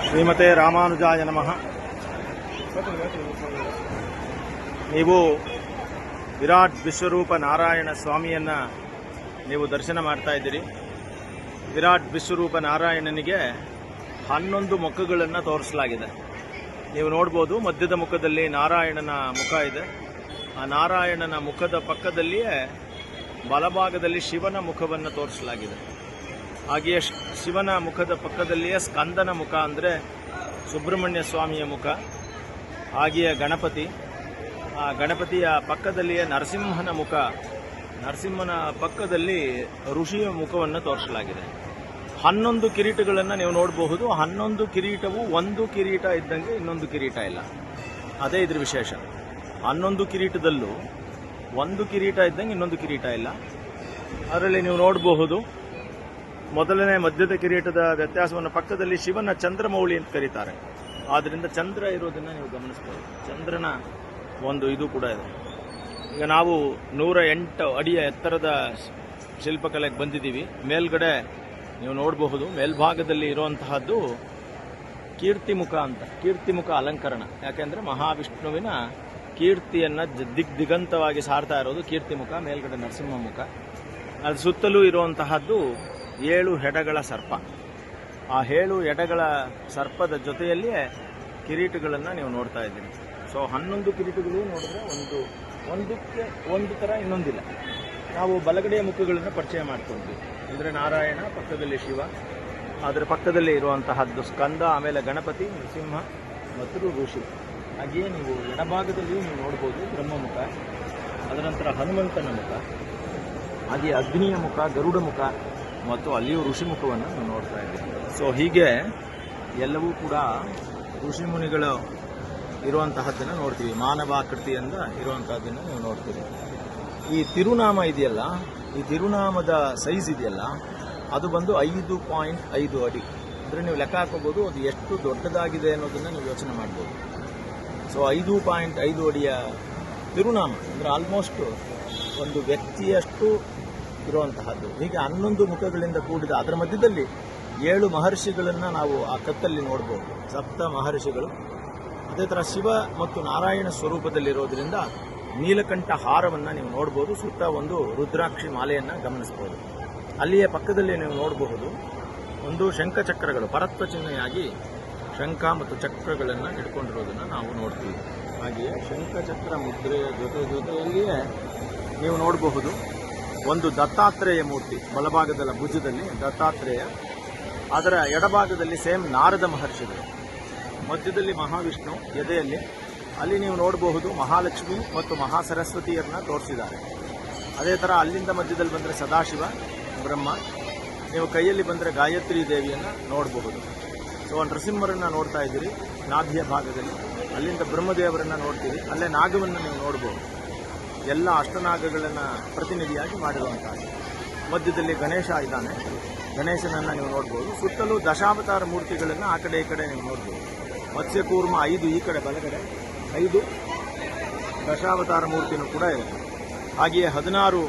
ಶ್ರೀಮತೆ ರಾಮಾನುಜಾಯ ನಮಃ. ನೀವು ವಿರಾಟ್ ವಿಶ್ವರೂಪ ನಾರಾಯಣ ಸ್ವಾಮಿಯನ್ನ ನೀವು ದರ್ಶನ ಮಾಡ್ತಾ ಇದ್ದೀರಿ. ವಿರಾಟ್ ವಿಶ್ವರೂಪ ನಾರಾಯಣನಿಗೆ 11 ಮುಖಗಳನ್ನು ತೋರಿಸಲಾಗಿದೆ. ನೀವು ನೋಡ್ಬೋದು, ಮಧ್ಯದ ಮುಖದಲ್ಲಿ ನಾರಾಯಣನ ಮುಖ ಇದೆ. ಆ ನಾರಾಯಣನ ಮುಖದ ಪಕ್ಕದಲ್ಲಿಯೇ ಬಲಭಾಗದಲ್ಲಿ ಶಿವನ ಮುಖವನ್ನು ತೋರಿಸಲಾಗಿದೆ. ಹಾಗೆಯೇ ಶಿವನ ಮುಖದ ಪಕ್ಕದಲ್ಲಿಯೇ ಸ್ಕಂದನ ಮುಖ ಅಂದರೆ ಸುಬ್ರಹ್ಮಣ್ಯ ಸ್ವಾಮಿಯ ಮುಖ. ಹಾಗೆಯೇ ಗಣಪತಿ, ಆ ಗಣಪತಿಯ ಪಕ್ಕದಲ್ಲಿಯೇ ನರಸಿಂಹನ ಮುಖ, ನರಸಿಂಹನ ಪಕ್ಕದಲ್ಲಿ ಋಷಿಯ ಮುಖವನ್ನು ತೋರಿಸಲಾಗಿದೆ. 11 ಕಿರೀಟಗಳನ್ನು ನೀವು ನೋಡಬಹುದು. 11 ಕಿರೀಟವು ಒಂದು ಕಿರೀಟ ಇದ್ದಂಗೆ ಇನ್ನೊಂದು ಕಿರೀಟ ಇಲ್ಲ. ಅದೇ ಇದ್ರ ವಿಶೇಷ. 11 ಕಿರೀಟದಲ್ಲೂ ಒಂದು ಕಿರೀಟ ಇದ್ದಂಗೆ ಇನ್ನೊಂದು ಕಿರೀಟ ಇಲ್ಲ. ಅದರಲ್ಲಿ ನೀವು ನೋಡಬಹುದು, ಮೊದಲನೇ ಮಧ್ಯದ ಕಿರೀಟದ ವ್ಯತ್ಯಾಸವನ್ನು ಪಕ್ಕದಲ್ಲಿ ಶಿವನ ಚಂದ್ರಮೌಳಿ ಅಂತ ಕರೀತಾರೆ. ಆದ್ದರಿಂದ ಚಂದ್ರ ಇರೋದನ್ನು ನೀವು ಗಮನಿಸಬಹುದು. ಚಂದ್ರನ ಒಂದು ಇದು ಕೂಡ ಇದೆ. ಈಗ ನಾವು 108 ಅಡಿಯ ಎತ್ತರದ ಶಿಲ್ಪಕಲೆಗೆ ಬಂದಿದ್ದೀವಿ. ಮೇಲ್ಗಡೆ ನೀವು ನೋಡಬಹುದು, ಮೇಲ್ಭಾಗದಲ್ಲಿ ಇರುವಂತಹದ್ದು ಕೀರ್ತಿಮುಖ ಅಂತ. ಕೀರ್ತಿಮುಖ ಅಲಂಕರಣ. ಯಾಕೆಂದರೆ ಮಹಾವಿಷ್ಣುವಿನ ಕೀರ್ತಿಯನ್ನು ದಿಗಂತವಾಗಿ ಸಾರ್ತಾ ಇರೋದು ಕೀರ್ತಿಮುಖ. ಮೇಲ್ಗಡೆ ನರಸಿಂಹ ಮುಖ. ಅದು ಸುತ್ತಲೂ ಇರುವಂತಹದ್ದು 7 ಹೆಡಗಳ ಸರ್ಪ. ಆ 7 ಎಡೆಗಳ ಸರ್ಪದ ಜೊತೆಯಲ್ಲಿಯೇ ಕಿರೀಟಗಳನ್ನು ನೀವು ನೋಡ್ತಾ ಇದ್ದೀರಿ. ಸೊ 11 ಕಿರೀಟಗಳು ನೋಡಿದ್ರೆ ಒಂದಕ್ಕೆ ಒಂದು ಥರ ಇನ್ನೊಂದಿಲ್ಲ. ನಾವು ಬಲಗಡೆಯ ಮುಖಗಳನ್ನು ಪರಿಚಯ ಮಾಡ್ಕೊಂಡ್ವಿ. ಅಂದರೆ ನಾರಾಯಣ, ಪಕ್ಕದಲ್ಲಿ ಶಿವ, ಅದರ ಪಕ್ಕದಲ್ಲಿ ಇರುವಂತಹದ್ದು ಸ್ಕಂದ, ಆಮೇಲೆ ಗಣಪತಿ, ನರಸಿಂಹ ಮತ್ತು ಋಷಿ. ಹಾಗೆಯೇ ನೀವು ಎಡಭಾಗದಲ್ಲಿಯೂ ನೀವು ನೋಡ್ಬೋದು ಬ್ರಹ್ಮಮುಖ, ಅದರ ನಂತರ ಹನುಮಂತನ ಮುಖ, ಹಾಗೆ ಅಗ್ನಿಯ ಮುಖ, ಗರುಡ ಮುಖ ಮತ್ತು ಅಲ್ಲಿಯೂ ಋಷಿ ಮುಖವನ್ನು ನಾವು ನೋಡ್ತಾ ಇದ್ದೀವಿ. ಸೊ ಹೀಗೆ ಎಲ್ಲವೂ ಕೂಡ ಋಷಿ ಮುನಿಗಳು ಇರುವಂತಹದ್ದನ್ನು ನೋಡ್ತೀವಿ. ಮಾನವಾಕೃತಿಯಿಂದ ಇರುವಂತಹದ್ದನ್ನು ನೀವು ನೋಡ್ತೀವಿ. ಈ ತಿರುನಾಮ ಇದೆಯಲ್ಲ, ಈ ತಿರುನಾಮದ ಸೈಜ್ ಇದೆಯಲ್ಲ, ಅದು ಬಂದು 5.5 ಅಡಿ. ಅಂದರೆ ನೀವು ಲೆಕ್ಕ ಹಾಕೋಬಹುದು ಅದು ಎಷ್ಟು ದೊಡ್ಡದಾಗಿದೆ ಅನ್ನೋದನ್ನು ನೀವು ಯೋಚನೆ ಮಾಡ್ಬೋದು. ಸೊ 5.5 ಅಡಿಯ ತಿರುನಾಮ ಅಂದರೆ ಆಲ್ಮೋಸ್ಟ್ ಒಂದು ವ್ಯಕ್ತಿಯಷ್ಟು ಇರುವಂತಹದ್ದು. ಹೀಗೆ 11 ಮುಖಗಳಿಂದ ಕೂಡಿದ ಅದರ ಮಧ್ಯದಲ್ಲಿ 7 ಮಹರ್ಷಿಗಳನ್ನು ನಾವು ಆ ಕತ್ತಲ್ಲಿ ನೋಡ್ಬೋದು. 7 ಮಹರ್ಷಿಗಳು. ಅದೇ ಥರ ಶಿವ ಮತ್ತು ನಾರಾಯಣ ಸ್ವರೂಪದಲ್ಲಿರೋದ್ರಿಂದ ನೀಲಕಂಠ ಹಾರವನ್ನು ನೀವು ನೋಡ್ಬೋದು. ಸುತ್ತ ಒಂದು ರುದ್ರಾಕ್ಷಿ ಮಾಲೆಯನ್ನು ಗಮನಿಸಬಹುದು. ಅಲ್ಲಿಯೇ ಪಕ್ಕದಲ್ಲಿ ನೀವು ನೋಡಬಹುದು ಒಂದು ಶಂಖಚಕ್ರಗಳು ಪರತ್ವ ಚಿಹ್ನೆಯಾಗಿ ಶಂಖ ಮತ್ತು ಚಕ್ರಗಳನ್ನು ಇಟ್ಕೊಂಡಿರೋದನ್ನು ನಾವು ನೋಡ್ತೀವಿ. ಹಾಗೆಯೇ ಶಂಖಚಕ್ರ ಮುದ್ರೆಯ ಜೊತೆಯಲ್ಲಿಯೇ ನೀವು ನೋಡಬಹುದು ಒಂದು ದತ್ತಾತ್ರೇಯ ಮೂರ್ತಿ. ಬಲಭಾಗದ ಭುಜದಲ್ಲಿ ದತ್ತಾತ್ರೇಯ, ಅದರ ಎಡಭಾಗದಲ್ಲಿ ಸೇಮ್ ನಾರದ ಮಹರ್ಷಿಗಳು, ಮಧ್ಯದಲ್ಲಿ ಮಹಾವಿಷ್ಣು ಎದೆಯಲ್ಲಿ. ಅಲ್ಲಿ ನೀವು ನೋಡಬಹುದು ಮಹಾಲಕ್ಷ್ಮಿ ಮತ್ತು ಮಹಾಸರಸ್ವತಿಯರನ್ನ ತೋರಿಸಿದ್ದಾರೆ. ಅದೇ ಥರ ಅಲ್ಲಿಂದ ಮಧ್ಯದಲ್ಲಿ ಬಂದರೆ ಸದಾಶಿವ, ಬ್ರಹ್ಮ. ನೀವು ಕೈಯಲ್ಲಿ ಬಂದರೆ ಗಾಯತ್ರಿ ದೇವಿಯನ್ನು ನೋಡಬಹುದು. ಸೊ ನರಸಿಂಹರನ್ನು ನೋಡ್ತಾ ಇದ್ದೀರಿ ನಾಭಿಯ ಭಾಗದಲ್ಲಿ. ಅಲ್ಲಿಂದ ಬ್ರಹ್ಮದೇವರನ್ನು ನೋಡ್ತೀರಿ. ಅಲ್ಲೇ ನಾಗವನ್ನು ನೀವು ನೋಡ್ಬೋದು. ಎಲ್ಲ ಅಷ್ಟನಾಗಗಳನ್ನು ಪ್ರತಿನಿಧಿಯಾಗಿ ಮಾಡಿರುವಂಥದ್ದು. ಮಧ್ಯದಲ್ಲಿ ಗಣೇಶ ಇದ್ದಾನೆ. ಗಣೇಶನನ್ನು ನೀವು ನೋಡ್ಬೋದು. ಸುತ್ತಲೂ ದಶಾವತಾರ ಮೂರ್ತಿಗಳನ್ನು ಆ ಕಡೆ ಈ ಕಡೆ ನೀವು ನೋಡ್ಬೋದು. ಮತ್ಸ್ಯಕೂರ್ಮ 5 ಈ ಕಡೆ ಬಲಗಡೆ, 5 ದಶಾವತಾರ ಮೂರ್ತಿನೂ ಕೂಡ ಇದೆ. ಹಾಗೆಯೇ 16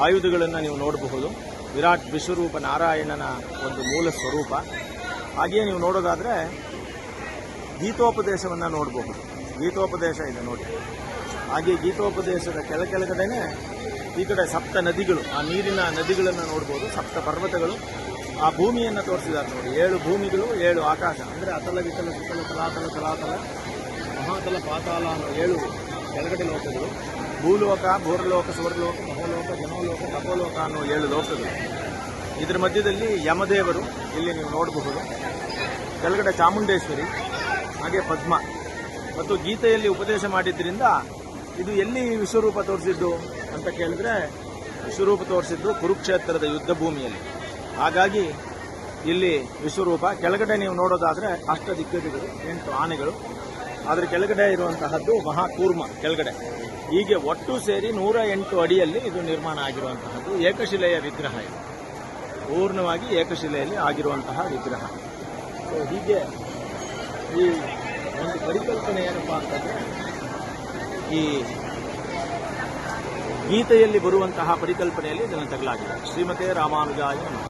ಆಯುಧಗಳನ್ನು ನೀವು ನೋಡಬಹುದು. ವಿರಾಟ್ ವಿಶ್ವರೂಪ ನಾರಾಯಣನ ಒಂದು ಮೂಲ ಸ್ವರೂಪ. ಹಾಗೆಯೇ ನೀವು ನೋಡೋದಾದರೆ ಗೀತೋಪದೇಶವನ್ನು ನೋಡಬಹುದು. ಗೀತೋಪದೇಶ ಇದೆ ನೋಡಿ. ಹಾಗೆ ಗೀತೋಪದೇಶದ ಕೆಳಗಡೆನೆ ಈ ಕಡೆ 7 ನದಿಗಳು, ಆ ನೀರಿನ ನದಿಗಳನ್ನು ನೋಡ್ಬೋದು. 7 ಪರ್ವತಗಳು, ಆ ಭೂಮಿಯನ್ನು ತೋರಿಸಿದ್ದಾರೆ ನೋಡಿ. 7 ಭೂಮಿಗಳು, 7 ಆಕಾಶ. ಅಂದರೆ ಅತಲ ವಿತಲ ಸುತಲ ತಲಾತಲ ತಲಾತಲ ಮಹಾತಲ ಪಾತಾಲ ಅನ್ನೋ 7 ಕೆಳಗಡೆ ಲೋಕಗಳು. ಭೂಲೋಕ, ಭೂರ್ಲೋಕ, ಸ್ವರ್ಲೋಕ, ಮಹೋಲೋಕ, ಜನೋಲೋಕ, ತಪೋಲೋಕ ಅನ್ನೋ 7 ಲೋಕಗಳು. ಇದರ ಮಧ್ಯದಲ್ಲಿ ಯಮದೇವರು ಇಲ್ಲಿ ನೀವು ನೋಡಬಹುದು. ಕೆಳಗಡೆ ಚಾಮುಂಡೇಶ್ವರಿ, ಹಾಗೆ ಪದ್ಮ. ಮತ್ತು ಗೀತೆಯಲ್ಲಿ ಉಪದೇಶ ಮಾಡಿದ್ದರಿಂದ ಇದು ಎಲ್ಲಿ ವಿಶ್ವರೂಪ ತೋರಿಸಿದ್ದು ಅಂತ ಕೇಳಿದ್ರೆ, ವಿಶ್ವರೂಪ ತೋರಿಸಿದ್ದು ಕುರುಕ್ಷೇತ್ರದ ಯುದ್ಧ ಭೂಮಿಯಲ್ಲಿ. ಹಾಗಾಗಿ ಇಲ್ಲಿ ವಿಶ್ವರೂಪ. ಕೆಳಗಡೆ ನೀವು ನೋಡೋದಾದರೆ ಅಷ್ಟದಿಗ್ಗಜಗಳು, 8 ಆನೆಗಳು. ಅದರ ಕೆಳಗಡೆ ಇರುವಂತಹದ್ದು ಮಹಾಕೂರ್ಮ ಕೆಳಗಡೆ. ಹೀಗೆ ಒಟ್ಟು ಸೇರಿ 108 ಅಡಿಯಲ್ಲಿ ಇದು ನಿರ್ಮಾಣ ಆಗಿರುವಂತಹದ್ದು. ಏಕಶಿಲೆಯ ವಿಗ್ರಹ ಇದು. ಪೂರ್ಣವಾಗಿ ಏಕಶಿಲೆಯಲ್ಲಿ ಆಗಿರುವಂತಹ ವಿಗ್ರಹ. ಸೊ ಹೀಗೆ ಈ ಒಂದು ಪರಿಕಲ್ಪನೆ ಏನಪ್ಪಾ ಅಂತಂದರೆ, ಈ ಗೀತೆಯಲ್ಲಿ ಬರುವಂತಹ ಪರಿಕಲ್ಪನೆಯಲ್ಲಿ ಇದನ್ನು ತಗಲಾಗಿದೆ. ಶ್ರೀಮತೆ ರಾಮಾನುಜಾಯ ನಮಃ.